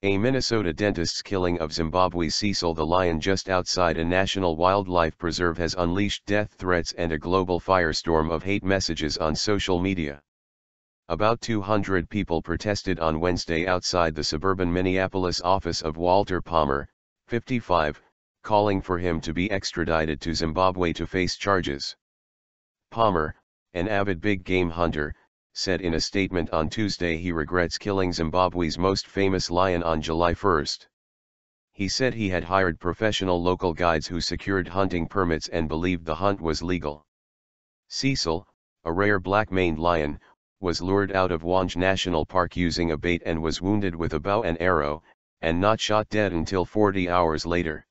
A Minnesota dentist's killing of Zimbabwe's Cecil the lion just outside a national wildlife preserve has unleashed death threats and a global firestorm of hate messages on social media. About 200 people protested on Wednesday outside the suburban Minneapolis office of Walter Palmer, 55, calling for him to be extradited to Zimbabwe to face charges. Palmer, an avid big game hunter, said in a statement on Tuesday he regrets killing Zimbabwe's most famous lion on July 1. He said he had hired professional local guides who secured hunting permits and believed the hunt was legal. Cecil, a rare black-maned lion, was lured out of Hwange National Park using a bait and was wounded with a bow and arrow, and not shot dead until 40 hours later.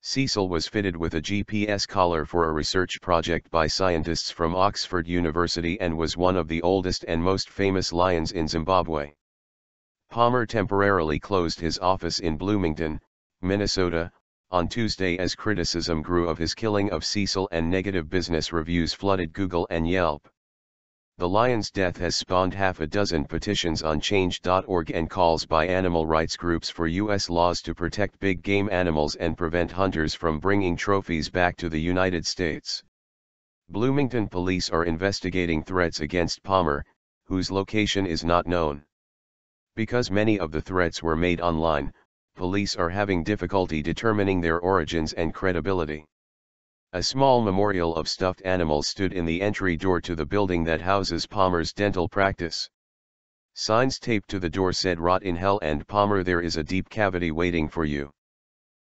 Cecil was fitted with a GPS collar for a research project by scientists from Oxford University and was one of the oldest and most famous lions in Zimbabwe. Palmer temporarily closed his office in Bloomington, Minnesota, on Tuesday as criticism grew of his killing of Cecil and negative business reviews flooded Google and Yelp. The lion's death has spawned half a dozen petitions on Change.org and calls by animal rights groups for U.S. laws to protect big game animals and prevent hunters from bringing trophies back to the United States. Bloomington Police are investigating threats against Palmer, whose location is not known. Because many of the threats were made online, police are having difficulty determining their origins and credibility. A small memorial of stuffed animals stood in the entry door to the building that houses Palmer's dental practice. Signs taped to the door said "Rot in hell" and "Palmer, there is a deep cavity waiting for you."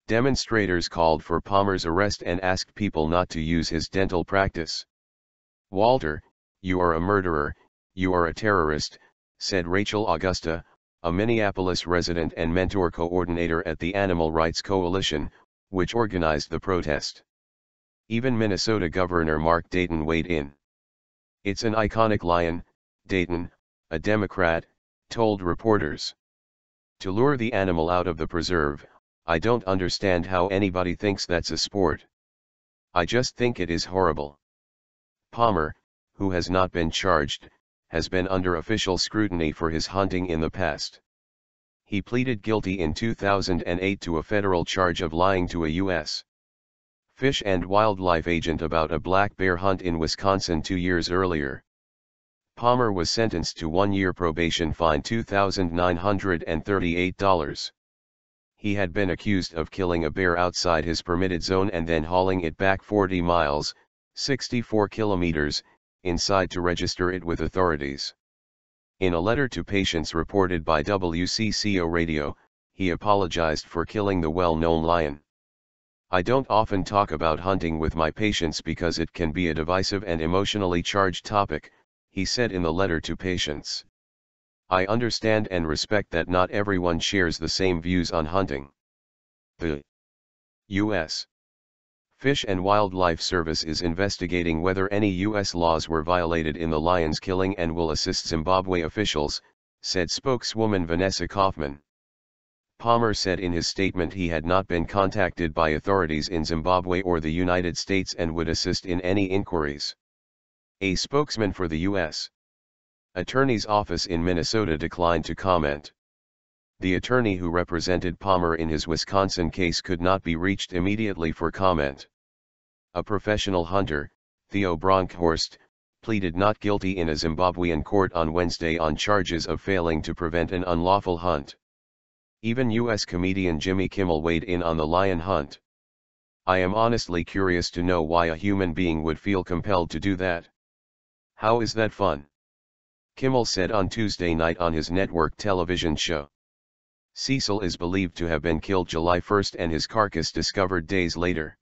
Demonstrators called for Palmer's arrest and asked people not to use his dental practice. "Walter, you are a murderer, you are a terrorist," said Rachel Augusta, a Minneapolis resident and mentor coordinator at the Animal Rights Coalition, which organized the protest. Even Minnesota Governor Mark Dayton weighed in. "It's an iconic lion," Dayton, a Democrat, told reporters. "To lure the animal out of the preserve, I don't understand how anybody thinks that's a sport. I just think it is horrible." Palmer, who has not been charged, has been under official scrutiny for his hunting in the past. He pleaded guilty in 2008 to a federal charge of lying to a U.S. Fish and Wildlife agent about a black bear hunt in Wisconsin 2 years earlier. Palmer was sentenced to 1-year probation, fine $2,938. He had been accused of killing a bear outside his permitted zone and then hauling it back 40 miles, 64 kilometers, inside to register it with authorities. In a letter to patients reported by WCCO Radio, he apologized for killing the well-known lion. "I don't often talk about hunting with my patients because it can be a divisive and emotionally charged topic," he said in the letter to patients. "I understand and respect that not everyone shares the same views on hunting." The U.S. Fish and Wildlife Service is investigating whether any U.S. laws were violated in the lion's killing and will assist Zimbabwe officials, said spokeswoman Vanessa Kaufman. Palmer said in his statement he had not been contacted by authorities in Zimbabwe or the United States and would assist in any inquiries. A spokesman for the U.S. Attorney's Office in Minnesota declined to comment. The attorney who represented Palmer in his Wisconsin case could not be reached immediately for comment. A professional hunter, Theo Bronkhorst, pleaded not guilty in a Zimbabwean court on Wednesday on charges of failing to prevent an unlawful hunt. Even U.S. comedian Jimmy Kimmel weighed in on the lion hunt. "I am honestly curious to know why a human being would feel compelled to do that. How is that fun?" Kimmel said on Tuesday night on his network television show. Cecil is believed to have been killed July 1 and his carcass discovered days later.